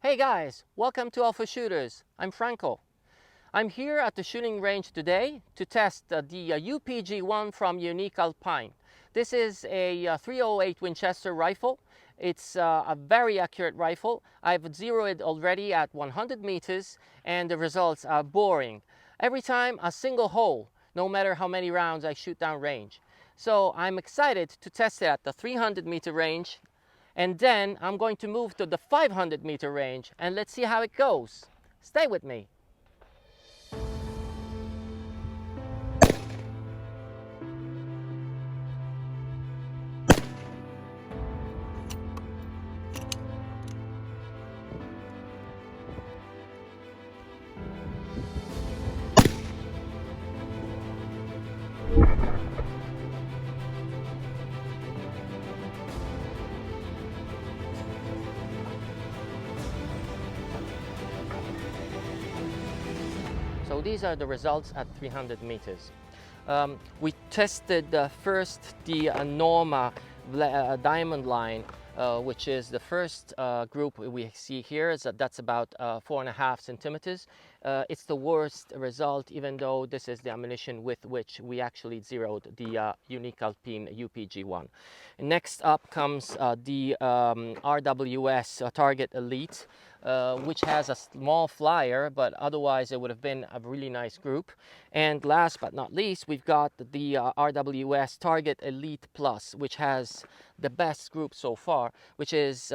Hey guys, welcome to Alpha Shooters. I'm Franco. I'm here at the shooting range today to test the UPG-1 from Unique Alpine. This is a 308 Winchester rifle. It's a very accurate rifle. I've zeroed it already at 100 meters and the results are boring. Every time a single hole, no matter how many rounds I shoot down range. So I'm excited to test it at the 300 meter range. And then I'm going to move to the 500 meter range and let's see how it goes. Stay with me. So these are the results at 300 meters. We tested first the Norma diamond line, which is the first group we see here. That's about 4.5 centimeters. It's the worst result, even though this is the ammunition with which we actually zeroed the Unique Alpine UPG-1. Next up comes the RWS Target Elite, which has a small flyer, but otherwise it would have been a really nice group. And last but not least, we've got the RWS Target Elite Plus, which has the best group so far, which is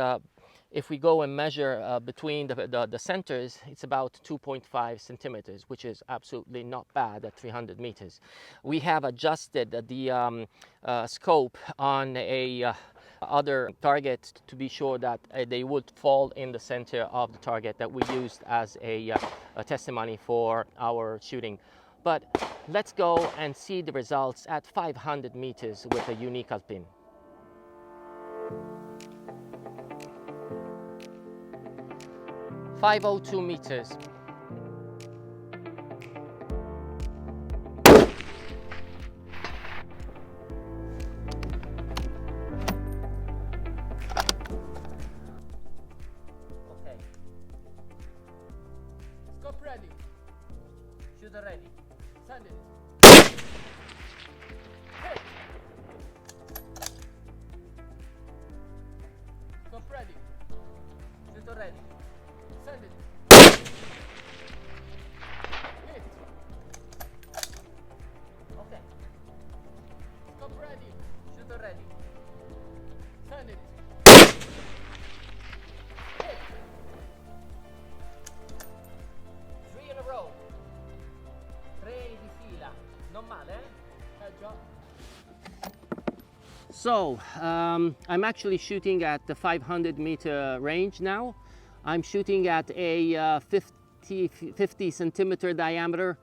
if we go and measure between the centers, it's about 2.5 centimeters, which is absolutely not bad at 300 meters. We have adjusted the scope on a other target to be sure that they would fall in the center of the target that we used as a testimony for our shooting. But let's go and see the results at 500 meters with a Unique Alpine. .502 meters. Okay. Scope ready. Shooter ready. Send it. Hit. Scope ready. Shooter ready. Send it. Hit. Okay. Scope ready. Shooter ready. Send it. Hit. 3 in a row. 3 di fila. Non male, eh? Già. So, I'm actually shooting at the 500 meter range now. I'm shooting at a 50 centimeter diameter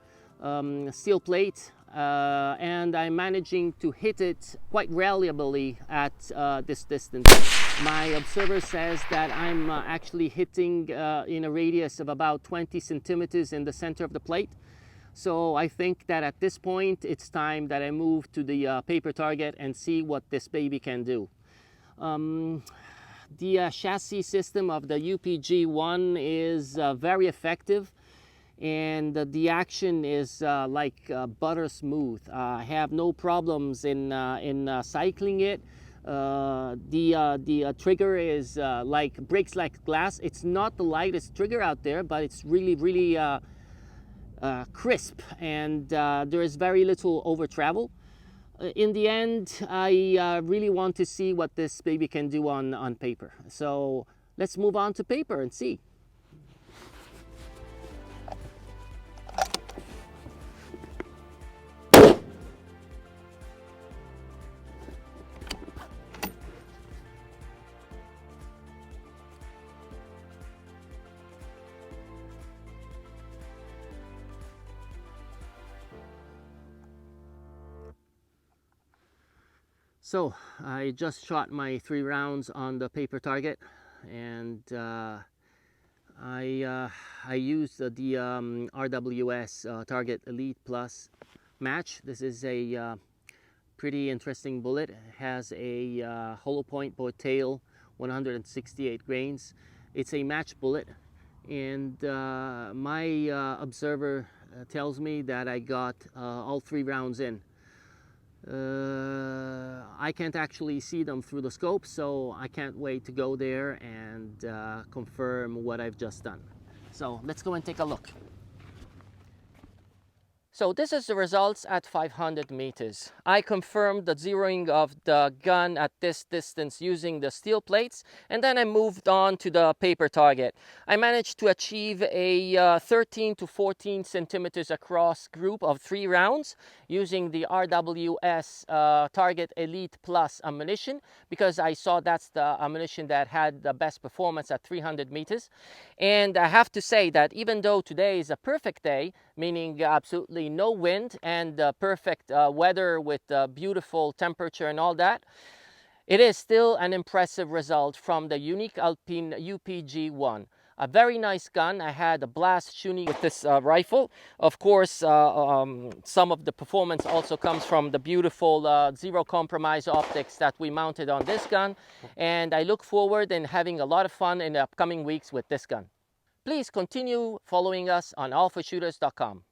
steel plate, and I'm managing to hit it quite reliably at this distance. My observer says that I'm actually hitting in a radius of about 20 centimeters in the center of the plate. So I think that at this point it's time that I move to the paper target and see what this baby can do. The chassis system of the UPG-1 is very effective, and the action is like butter smooth. I have no problems in cycling it. The trigger is breaks like glass. It's not the lightest trigger out there, but it's really crisp, and there is very little over travel. In the end, I really want to see what this baby can do on paper. So let's move on to paper and see. So I just shot my 3 rounds on the paper target, and I used the RWS Target Elite Plus match. This is a pretty interesting bullet. It has a hollow point board tail, 168 grains, It's a match bullet, and my observer tells me that I got all 3 rounds in. I can't actually see them through the scope, so I can't wait to go there and confirm what I've just done. So let's go and take a look. So this is the results at 500 meters. I confirmed the zeroing of the gun at this distance using the steel plates, and then I moved on to the paper target. I managed to achieve a 13 to 14 centimeters across group of 3 rounds using the RWS Target Elite Plus ammunition, because I saw that's the ammunition that had the best performance at 300 meters. And I have to say that even though today is a perfect day, meaning absolutely no wind and perfect weather with beautiful temperature and all that, it is still an impressive result from the Unique Alpine UPG-1. A very nice gun. I had a blast shooting with this rifle. Of course, some of the performance also comes from the beautiful zero compromise optics that we mounted on this gun. And I look forward in having a lot of fun in the upcoming weeks with this gun. Please continue following us on alphashooters.com.